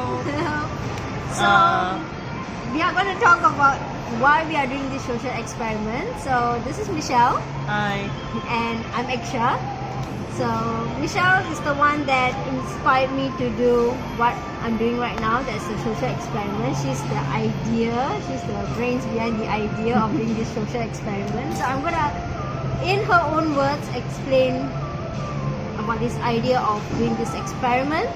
So we are going to talk about why we are doing this social experiment. So this is Michelle. Hi. And I'm Eckshar. So Michelle is the one that inspired me to do what I'm doing right now. That's the social experiment. She's the brains behind the idea of doing this social experiment. So I'm gonna, in her own words, explain about this idea of doing this experiment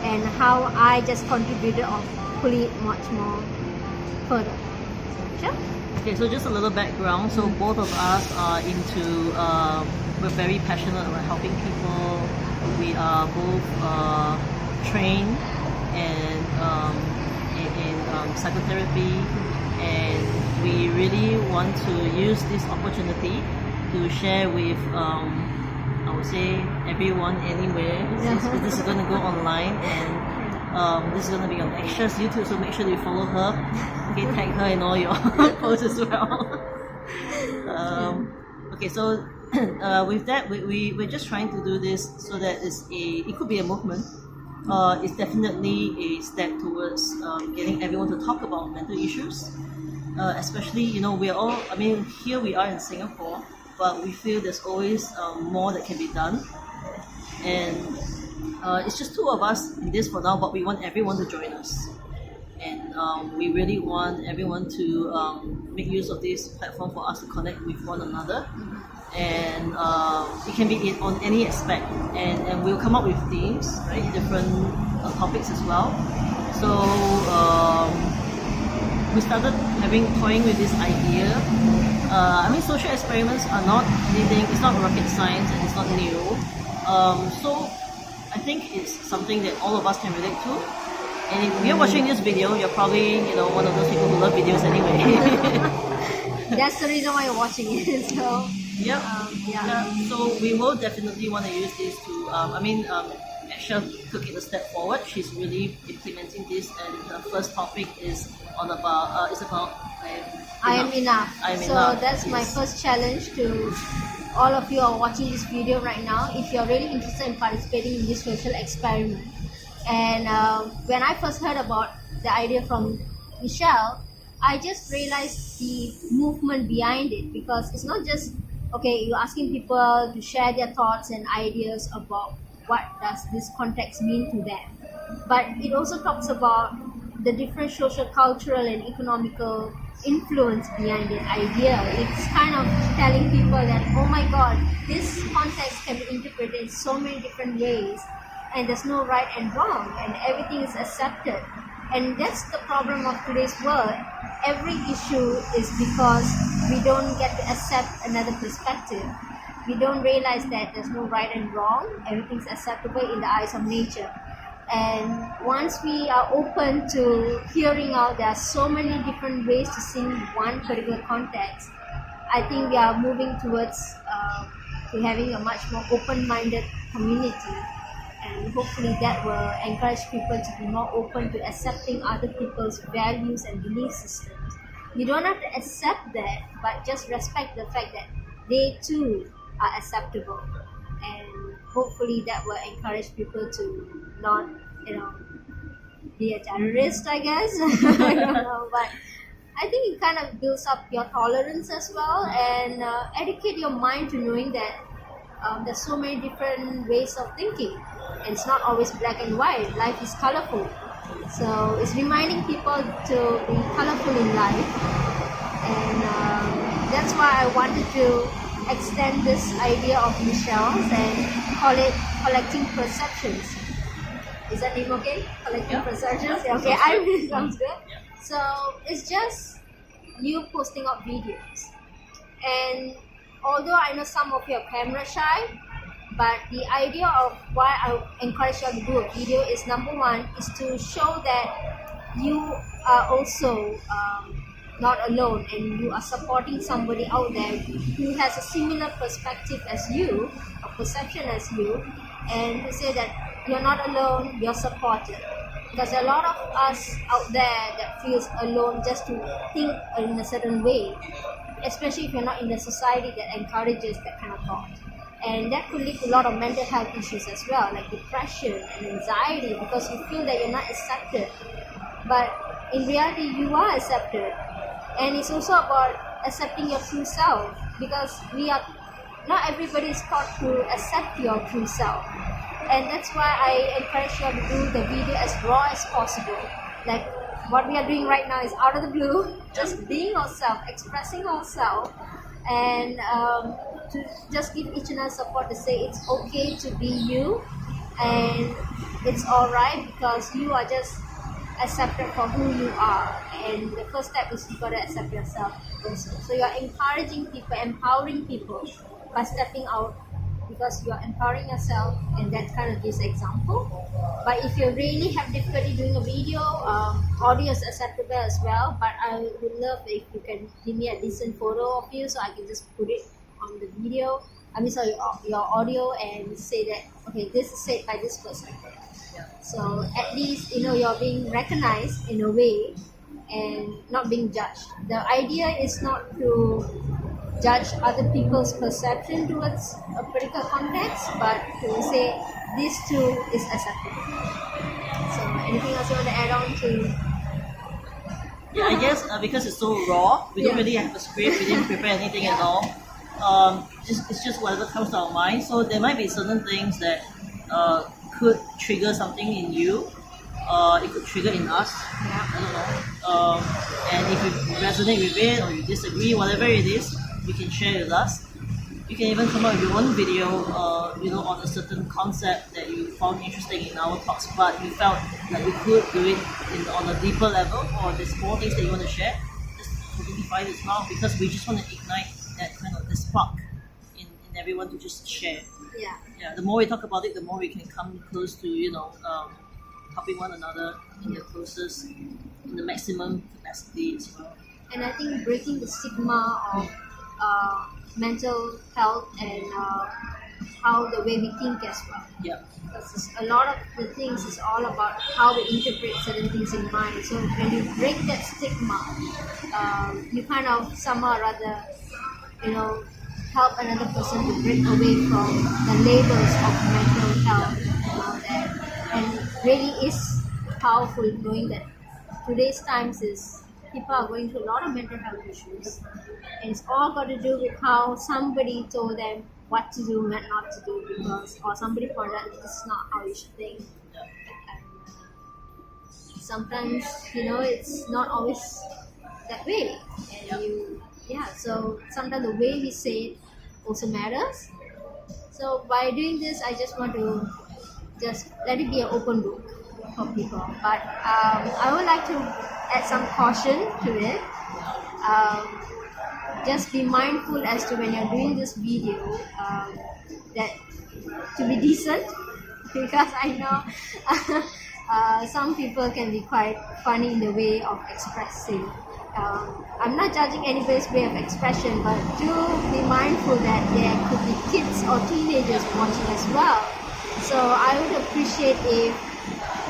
and how I just contributed of pulling it much more further. So, sure? Okay, so just a little background. So both of us are we're very passionate about helping people. We are both trained and in psychotherapy, and we really want to use this opportunity to share with I would say everyone anywhere. Since this is going to go online, and this is going to be on Eckshar's YouTube, so make sure you follow her. Okay, tag her in all your posts as well. Okay, so with that, we're just trying to do this so that it could be a movement. It's definitely a step towards getting everyone to talk about mental issues. Especially, we're all, here we are in Singapore, but we feel there's always more that can be done. And it's just two of us in this for now, but we want everyone to join us. And we really want everyone to make use of this platform for us to connect with one another. And it can be on any aspect, and we'll come up with themes, right? Different topics as well. So we started toying with this idea. Social experiments are not anything, it's not rocket science, and it's not new. So I think it's something that all of us can relate to. And if you're watching this video, you're probably one of those people who love videos anyway. That's the reason why you're watching it. So yeah. So we will definitely want to use this to Eckshar took it a step forward. She's really implementing this, and the first topic is about I am enough. So that's my Yes. first challenge to all of you who are watching this video right now. If you're really interested in participating in this social experiment, and when I first heard about the idea from Michelle, I just realized the movement behind it, because it's not just you're asking people to share their thoughts and ideas about what does this context mean to them, but it also talks about the different social, cultural and economical influence behind the idea. It's kind of telling people that, oh my god, this context can be interpreted in so many different ways, and there's no right and wrong, and everything is accepted. And that's the problem of today's world. Every issue is because we don't get to accept another perspective. We don't realize that there's no right and wrong. Everything's acceptable in the eyes of nature. And once we are open to hearing out, there are so many different ways to see one particular context. I think we are moving towards to having a much more open-minded community. And hopefully that will encourage people to be more open to accepting other people's values and belief systems. You don't have to accept that, but just respect the fact that they too are acceptable. And hopefully that will encourage people to not, be a terrorist, I guess. I don't know, but I think it kind of builds up your tolerance as well, and educate your mind to knowing that there's so many different ways of thinking. And it's not always black and white. Life is colorful. So it's reminding people to be colorful in life. And that's why I wanted to extend this idea of Michelle's and call it Collecting Perceptions. Is that name okay? Collecting Perceptions? Yeah, okay, I mean, sounds good. Yeah. So it's just you posting up videos. And although I know some of you are camera shy, but the idea of why I encourage you to do a video is, number one, is to show that you are also not alone, and you are supporting somebody out there who has a similar perspective as you, a perception as you, and to say that you're not alone, you're supported. Because a lot of us out there that feels alone just to think in a certain way, especially if you're not in a society that encourages that kind of thought. And that could lead to a lot of mental health issues as well, like depression and anxiety, because you feel that you're not accepted. But in reality, you are accepted. And it's also about accepting your true self, because not everybody is taught to accept your true self. And that's why I encourage you all to do the video as raw as possible. Like what we are doing right now is out of the blue, just being ourselves, expressing ourselves, and to just give each other support to say it's okay to be you, and it's alright because you are just accepted for who you are. And the first step is you gotta accept yourself also. So you're encouraging people, empowering people by stepping out, because you're empowering yourself, and that kind of gives example. But if you really have difficulty doing a video, audio is acceptable as well, but I would love if you can give me a decent photo of you so I can just put it on the video, your audio, and say that, okay, this is said by this person. So at least you're being recognized in a way and not being judged. The idea is not to judge other people's perception towards a particular context, but to say this too is acceptable. So anything else you want to add on to? Yeah, I guess because it's so raw, we don't really have a script, we didn't prepare anything at all. It's just whatever comes to our mind. So there might be certain things that could trigger something in you. It could trigger in us. I don't know. And if you resonate with it or you disagree, whatever it is, you can share it with us. You can even come up with your own video, on a certain concept that you found interesting in our talks, but you felt that we could do it on a deeper level, or there's more things that you want to share. Just totally fine as well, because we just want to ignite that kind of the spark in everyone to just share. Yeah. The more we talk about it, the more we can come close to helping one another in the process in the maximum capacity as well. And I think breaking the stigma of mental health and how the way we think as well. Yeah. Because a lot of the things is all about how we interpret certain things in mind. So when you break that stigma, you kind of somehow or other, help another person to break away from the labels of mental health and all that. And really is powerful knowing that today's times is people are going through a lot of mental health issues, and it's all got to do with how somebody told them what to do and not to do, or somebody pointed out this is not how you should think. And sometimes it's not always that way, and so sometimes the way we say it also matters. So by doing this, I just want to just let it be an open book for people. But I would like to add some caution to it. Just be mindful as to when you're doing this video, that to be decent, because I know some people can be quite funny in the way of expressing. I'm not judging anybody's way of expression, but do be mindful that there could be kids or teenagers watching as well. So I would appreciate if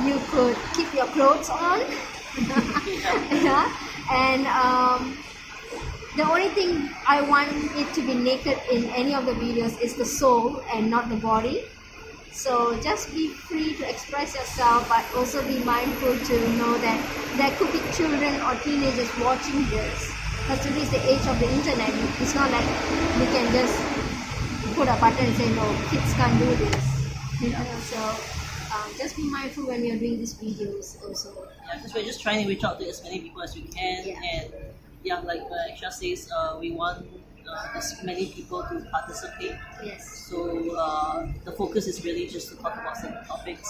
you could keep your clothes on. And the only thing I want it to be naked in any of the videos is the soul and not the body. So just be free to express yourself, but also be mindful to know that there could be children or teenagers watching this. Because today is the age of the internet. It's not like we can just put a button and say, no, kids can't do this. So just be mindful when you're doing these videos also. Yeah, because we're just trying to reach out to as many people as we can. And like Eckshar says, we want as many people to participate. Yes. So the focus is really just to talk about certain topics.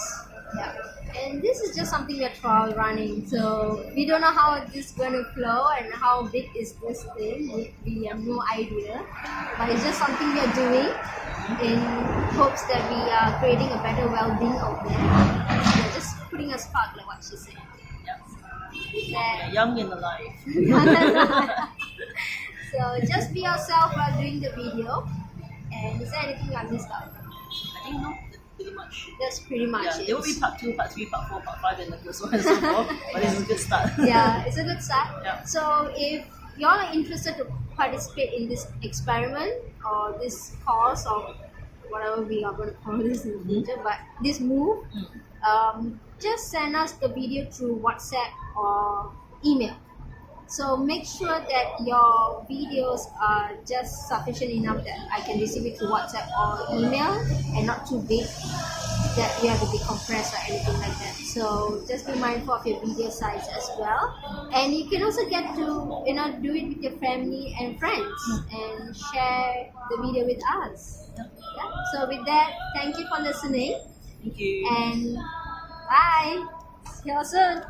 Yeah. And this is just something we're trial running. So we don't know how this is going to flow and how big is this thing. We have no idea. But it's just something we're doing in hopes that we are creating a better well-being out there. So we're just putting a spark, like what she said. Yeah, young and alive. So just be yourself while doing the video. And is there anything I missed out? I think no, pretty much. That's pretty much it. There will be part 2, part 3, part 4, part 5 and so on and so forth. But it's a good start. Yeah, it's a good start. Yeah. So if y'all are interested to participate in this experiment or this course or whatever we are going to call this in the future, but this move, just send us the video through WhatsApp or email. So make sure that your videos are just sufficient enough that I can receive it through WhatsApp or email, and not too big that you have to be compressed or anything like that. So just be mindful of your video size as well. And you can also get to do it with your family and friends and share the video with us. Yeah. So with that, thank you for listening. Thank you. And bye. See you all soon.